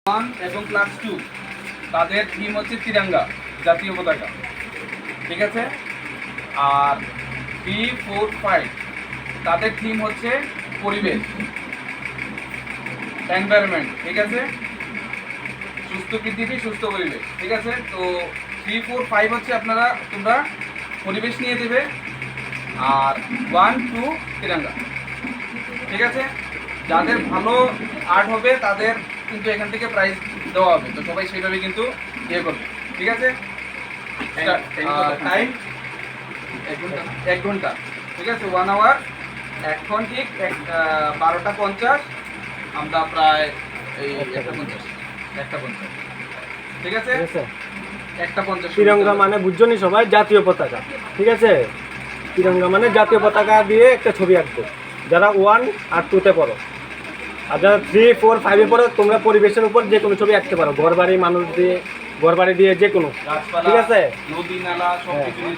1 এবং ক্লাস 2 তাদের থিম হচ্ছে তিরঙ্গা, জাতীয় পতাকা। ঠিক আছে। আর 3, 4, 5 তাদের থিম হচ্ছে পরিবেশ, এনভায়রনমেন্ট। ঠিক আছে, সুস্থ পৃথিবী, সুস্থ পরিবেশ। ঠিক আছে। তো 3, 4, 5 হচ্ছে তোমরা পরিবেশ নিয়ে দেবে, আর 1, 2 তিরঙ্গা। ঠিক আছে। যাদের ভালো আর্ট হবে তাদের কিন্তু এখান থেকে প্রাইজ দেওয়া হবে। তো সবাই সেইভাবে কিন্তু ইয়ে করবে। ঠিক আছে। টাইম 1 ঘন্টা। ঠিক আছে, 1 আওয়ার। এখন ঠিক 12টা 50 আমরা প্রায় এই 1:50। ঠিক আছে, 1:50। তিরঙ্গা মানে বুঝছো নি সবাই? জাতীয় পতাকা। ঠিক আছে, তিরঙ্গা মানে জাতীয় পতাকা দিয়ে একটা ছবি আঁকবো, যারা 1 আর 2-তে পড়ো। আর যারা 3, 4, 5-এ পড়ো তোমরা পরিবেশের উপর যে কোনো ছবি আঁকতে পারো, ঘর বাড়ি, মানুষ দিয়ে, ঘর বাড়ি দিয়ে যে কোনো। ঠিক আছে, নদী নালা সব কিছু নিয়ে